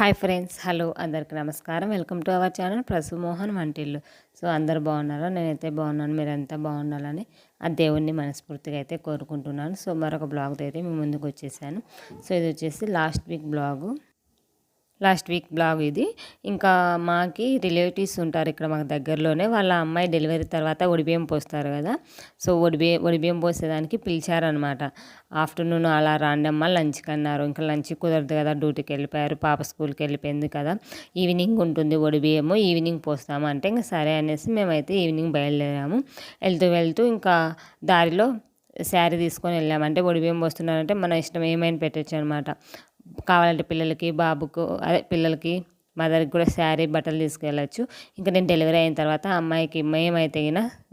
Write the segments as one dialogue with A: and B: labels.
A: Hi friends, hello అందరికి నమస్కారం. Welcome to our channel Prasu Mohan Vantillu. So అందరు బాగున్నారా? నేనైతే బాగున్నాను. మీరంతా బాగుండాలని ఆ దేవుణ్ణి మనస్ఫూర్తిగా అయితే కోరుకుంటున్నాను. సో మరొక బ్లాగ్తో అయితే మీ ముందుకు వచ్చేసాను. సో ఇది వచ్చేసి లాస్ట్ వీక్ బ్లాగ్ ఇది. ఇంకా మాకి రిలేటివ్స్ ఉంటారు ఇక్కడ మాకు దగ్గరలోనే. వాళ్ళ అమ్మాయి డెలివరీ తర్వాత ఒడిబియ్యం పోస్తారు కదా. సో ఒడిబియ్యం పోసేదానికి పిలిచారనమాట. ఆఫ్టర్నూన్ అలా రాండమ్మ లంచ్కి అన్నారు. ఇంకా లంచ్ కుదరదు కదా, డ్యూటీకి వెళ్ళిపోయారు, పాప స్కూల్కి వెళ్ళిపోయింది కదా. ఈవినింగ్ ఉంటుంది ఒడిబియ్యము, ఈవినింగ్ పోస్తాము అంటే ఇంకా సరే అనేసి మేమైతే ఈవినింగ్ బయలుదేరాము. వెళ్తూ ఇంకా దారిలో శారీ తీసుకొని వెళ్ళాము. అంటే ఒడిబియ్యం పోస్తున్నారంటే మన ఇష్టం ఏమైనా పెట్టచ్చు అనమాట. కావాలంటే పిల్లలకి, బాబుకు, అదే పిల్లలకి, మదర్కి కూడా శారీ బట్టలు తీసుకెళ్ళచ్చు. ఇంకా నేను డెలివరీ అయిన తర్వాత అమ్మాయికి మేమైతే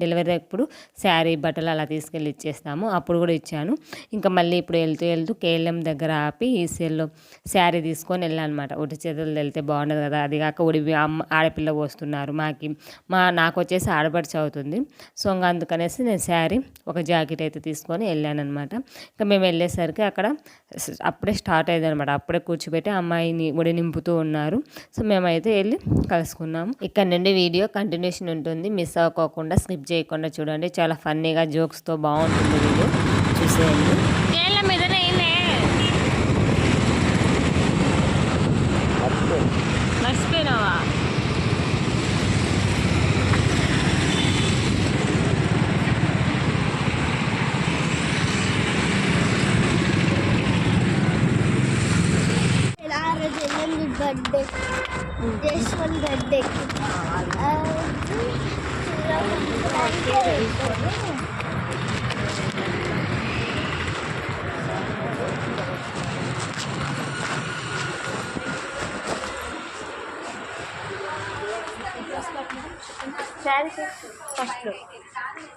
A: డెలివరీ అప్పుడు శారీ బట్టలు అలా తీసుకెళ్ళి ఇచ్చేస్తాము. అప్పుడు కూడా ఇచ్చాను. ఇంకా మళ్ళీ ఇప్పుడు వెళ్తూ కేఎల్ఎం దగ్గర ఆపి ఈసీఎల్లో శారీ తీసుకొని వెళ్ళానమాట. ఒట్టి చేతులు వెళ్తే బాగుండదు కదా. అది కాక ఆడపిల్ల పోస్తున్నారు. నాకు వచ్చేసి ఆడపడిచి అవుతుంది. సో ఇంకా అందుకనేసి నేను శారీ, ఒక జాకెట్ అయితే తీసుకొని వెళ్ళానమాట. ఇంకా మేము వెళ్ళేసరికి అక్కడ అప్పుడే స్టార్ట్ అయ్యిందనమాట. అప్పుడే కూర్చోబెట్టి అమ్మాయిని ఒడి నింపుతూ ఉన్నారు. సో మేమైతే వెళ్ళి కలుసుకున్నాము. ఇక్కడ నుండి వీడియో కంటిన్యూషన్ ఉంటుంది, మిస్ అవ్వకోకుండా స్కిప్ చేయకుండా చూడండి. చాలా ఫన్నీగా జోక్స్తో బాగుంటుంది వీడియో, చూసేయండి. మర్చిపోయినావా?
B: बर्थडे जयश्वल बर्थडे శారీ ఫస్ట్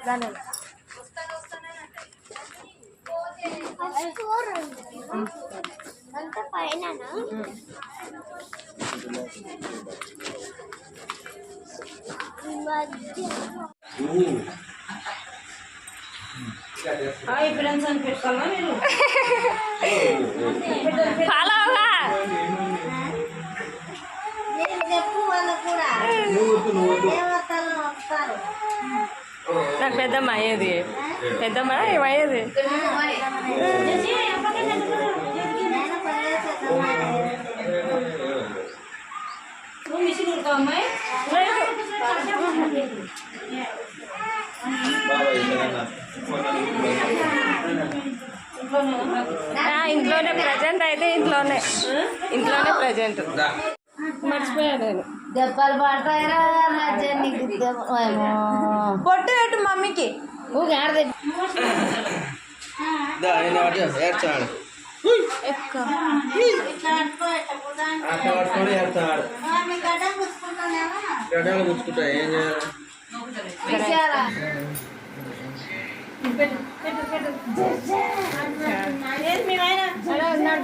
B: దాని అంత పైన
A: ఫ్రెండ్స్ అని పెట్టుకోవాలా మీరు? ఫాలో అవ్వా
B: చెప్పు వాళ్ళు కూడా
A: నాకు పెద్దమ్మ అయ్యేది, పెద్దమ్మ ఏమయ్యేది. ఇంట్లోనే ప్రజెంట్ అయితే ఇంట్లోనే ప్రజెంట్. మర్చిపోయాను నేను.
B: దెబ్బలు పడతాయిరా నీకు.
A: పొట్టు పెట్టు మమ్మీకి. ఉన్నాడు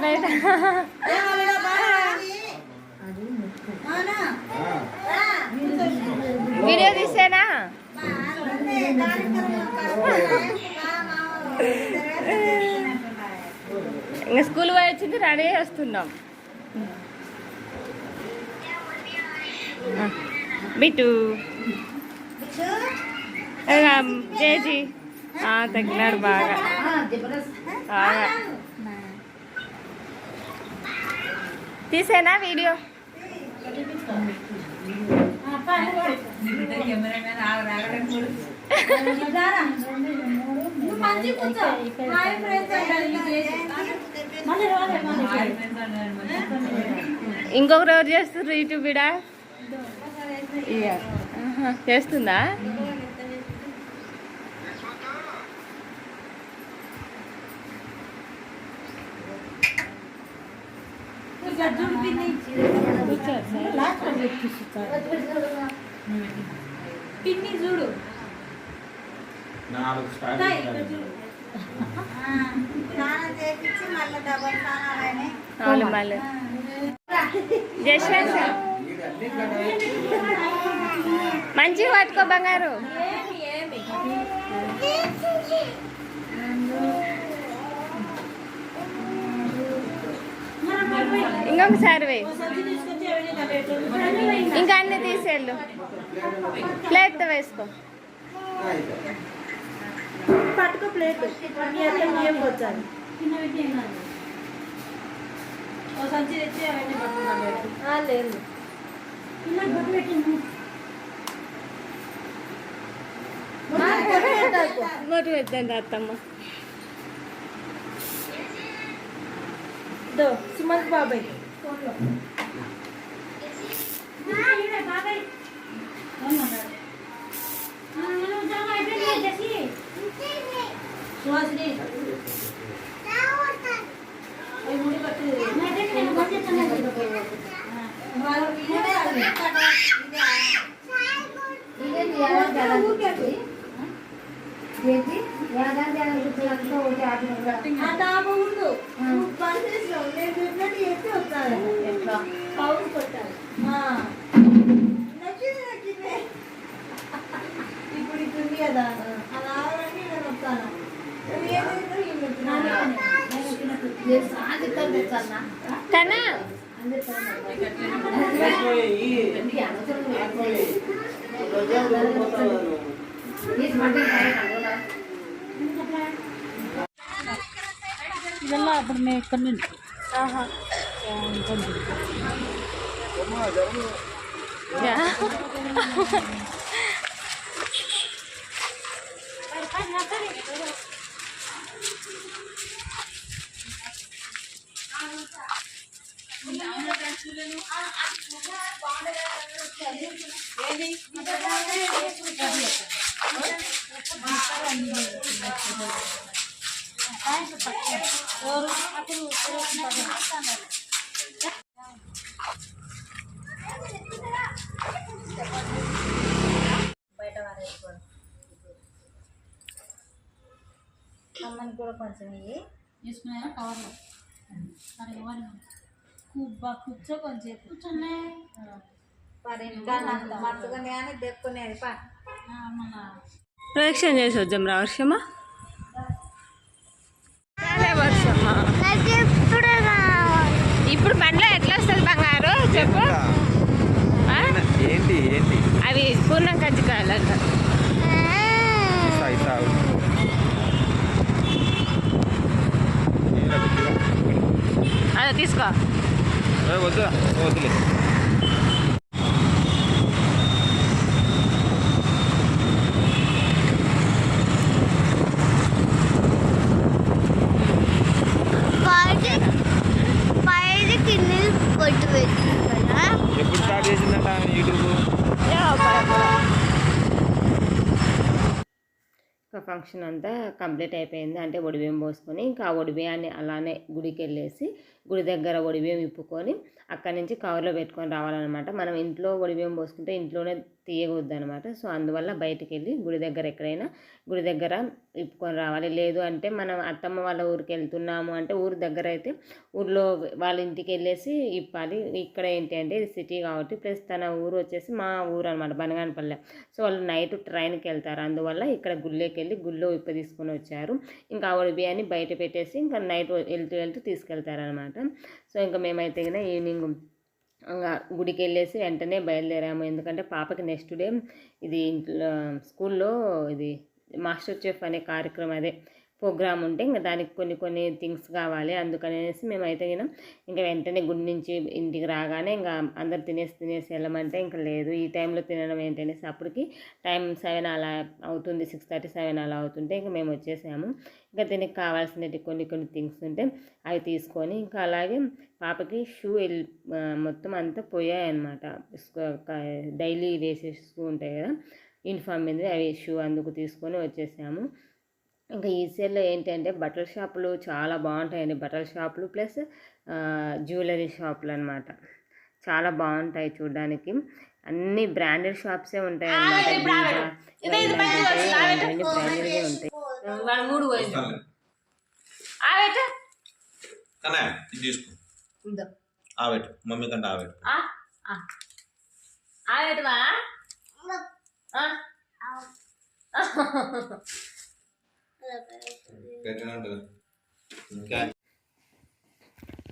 A: బయట. వీడియో తీసేనా? ఇంకా స్కూల్ పోయి వచ్చింది, రెడీ చేస్తున్నాం. బిట్టు జేజీ తగ్గినాడు బాగా. తీసేనా వీడియో? ఇంకొకరు ఎవరు చేస్తున్నారు యూట్యూబ్ వీడా? చేస్తుందా?
B: పిన్ని చూడు
A: జశ్వంత్ మంచిగా పట్టుకో బంగారు. ఇంకొకసారి వేయి. ఇంకా అన్ని తీసేళ్ళు. ప్లేట్తో వేసుకో.
B: పట్టుకో ప్లేట్ వచ్చాను సంచి తెచ్చి అవన్నీ పట్టుకున్నాను. లేదు
A: మొట్టు పెట్టండి అత్తమ్మ.
B: సుమంత్ బాబాయ్ సుహాసిని ఇప్పుడు ఇట్లుంది కదా అలా నేను వస్తాను.
A: కన్నా
B: ఇదల్లా అప్పుడు మేము ఇక్కడ నుండి బయట వారేసుకోవడం. అమ్మని కూడా కొంచెం ఇవి తీసుకున్నా కవర్లో మరి ఎవరు కూర్చో కొంచెం కూర్చున్నాయి మరి ఇంకా మత్తుకునే అని దెక్కునేది మన
A: ప్రదక్షిణ చేసి వద్దాం రా వర్షమా. వర్షమా ఇప్పుడు బండ్లో ఎట్లా వస్తుంది బంగారు చెప్పు.
C: ఏంటి ఏంటి
A: అవి పూర్ణం కజ్జికాయలు అంట. అదే తీసుకో.
C: వద్దు వద్దులే. ఎప్పుడు స్టార్ట్ చేసిందంట యూట్యూబ్?
A: ఇంకా ఫంక్షన్ అంతా కంప్లీట్ అయిపోయింది. అంటే ఒడిబియ్యం పోసుకొని ఇంకా ఆ ఒడిబియ్యాన్ని అలానే గుడికి వెళ్ళేసి గుడి దగ్గర ఒడిబియ్యం ఇప్పుకొని అక్కడి నుంచి కవర్లో పెట్టుకొని రావాలన్నమాట. మనం ఇంట్లో ఒడిబియ్యం పోసుకుంటే ఇంట్లోనే తీయకూడదు అనమాట. సో అందువల్ల బయటికి వెళ్ళి గుడి దగ్గర ఎక్కడైనా గుడి దగ్గర ఇప్పుకొని రావాలి. లేదు అంటే మనం అత్తమ్మ వాళ్ళ ఊరికి వెళ్తున్నాము అంటే ఊరు దగ్గర అయితే ఊర్లో వాళ్ళ ఇంటికి వెళ్ళేసి ఇప్పాలి. ఇక్కడ ఏంటి అంటే ఇది సిటీ కాబట్టి ప్లస్ తన ఊరు వచ్చేసి మా ఊరు అనమాట బనగానపల్లె. సో వాళ్ళు నైట్ ట్రైన్కి వెళ్తారు. అందువల్ల ఇక్కడ గుళ్ళోకి వెళ్ళి గుళ్ళో ఇప్ప తీసుకొని వచ్చారు. ఇంకా ఆ ఒడిబియ్యాన్ని బయట పెట్టేసి ఇంకా నైట్ వెళ్తూ తీసుకెళ్తారనమాట. సో ఇంకా మేమైతే కన్నా ఈవినింగ్ ఇంకా గుడికి వెళ్ళేసి వెంటనే బయలుదేరాము. ఎందుకంటే పాపకి నెక్స్ట్ డే ఇది ఇంట్లో స్కూల్లో ఇది మాస్టర్ చెఫ్ అనే కార్యక్రమం అదే ప్రోగ్రామ్ ఉంటే ఇంకా దానికి కొన్ని థింగ్స్ కావాలి. అందుకనేసి మేమైతే ఇంకా వెంటనే గుడి నుంచి ఇంటికి రాగానే ఇంకా అందరు తినేసి వెళ్ళమంటే ఇంకా లేదు ఈ టైంలో తినడం ఏంటనేసి అప్పటికి టైం 7 అలా అవుతుంది, 6:30 7 అలా అవుతుంటే ఇంకా మేము వచ్చేసాము. ఇంకా దీనికి కావాల్సినవి కొన్ని థింగ్స్ ఉంటే అవి తీసుకొని ఇంకా అలాగే పాపకి షూ మొత్తం అంతా పోయాయన్నమాట. డైలీ వేసే షూ ఉంటాయి కదా యూనిఫామ్ మీద అవి షూ అందుకు తీసుకొని వచ్చేసాము. ఇంకా ఈసీఎల్లో ఏంటంటే బట్టల షాపులు చాలా బాగుంటాయండి. బట్టల షాపులు ప్లస్ జ్యువెలరీ షాపులు అనమాట. చాలా బాగుంటాయి చూడడానికి. అన్ని బ్రాండెడ్ షాప్సే ఉంటాయి అన్నమాట. బ్రాండెడ్గా ఉంటాయి.
C: మమ్మీ కంటే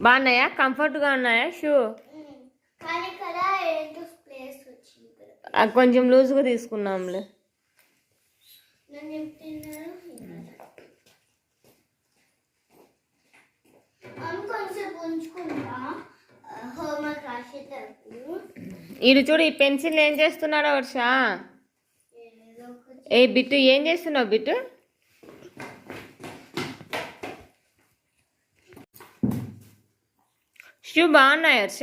A: బాగున్నాయా, కంఫర్ట్గా ఉన్నాయా షూ?
B: కానీ కదా ఏంటో ప్లేస్ వచ్చింది కదా.
A: కొంచెం లూజ్గా తీసుకున్నాంలే.
B: నేను చెప్తున్నాను కొంచెం ఉంచుకుంటా హోంవర్క్ రాసేటప్పుడు.
A: ఈడు చూడు, ఈ పెన్సిల్ ఏం చేస్తున్నాడో వర్ష.
B: ఏదో ఒకటి
A: ఏ బిట్టు, ఏం చేస్తున్నావు బిట్టు? షూ బాగున్నాయి వర్ష.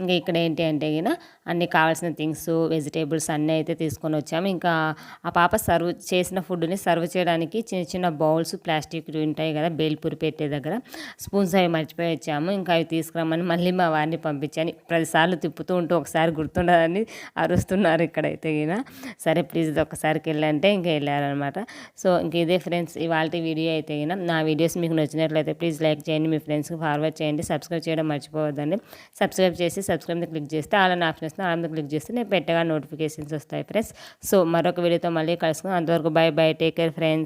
A: ఇంకా ఇక్కడ ఏంటి అంటే గిన అన్నీ కావాల్సిన థింగ్స్, వెజిటేబుల్స్ అన్నీ అయితే తీసుకొని వచ్చాము. ఇంకా ఆ పాప సర్వ్ చేసిన ఫుడ్ని సర్వ్ చేయడానికి చిన్న చిన్న బౌల్స్ ప్లాస్టిక్ ఉంటాయి కదా బేల్పూరి పెట్టే దగ్గర, స్పూన్స్ అవి మర్చిపోయి వచ్చాము. ఇంకా అవి తీసుకురమ్మని మళ్ళీ మా వారిని పంపించాను. 10 సార్లు తిప్పుతూ ఉంటూ ఒకసారి గుర్తుండదని అరుస్తున్నారు ఇక్కడైతే గిన. సరే ప్లీజ్ ఒక్కసారికి వెళ్ళంటే ఇంకా వెళ్ళారనమాట. సో ఇంక ఇదే ఫ్రెండ్స్ ఇవాళ వీడియో అయితే గిన. నా వీడియోస్ మీకు నచ్చినట్లయితే ప్లీజ్ లైక్ చేయండి, మీ ఫ్రెండ్స్కి ఫార్వర్డ్ చేయండి, సబ్స్క్రైబ్ చేయడం మర్చిపోవద్దండి. సబ్స్క్రైబ్ చేసి సబ్స్క్రైబ్ క్లిక్ చేస్తే ఆల్ ఆప్షన్ వస్తుంది, ఆల్ క్లిక్ చేస్తే నేను పెట్టగా నోటిఫికేషన్స్ వస్తాయి ఫ్రెండ్స్. సో మరొక వీడియోతో మళ్ళీ కలుసుకుందాం. అంతవరకు by by, take care friends.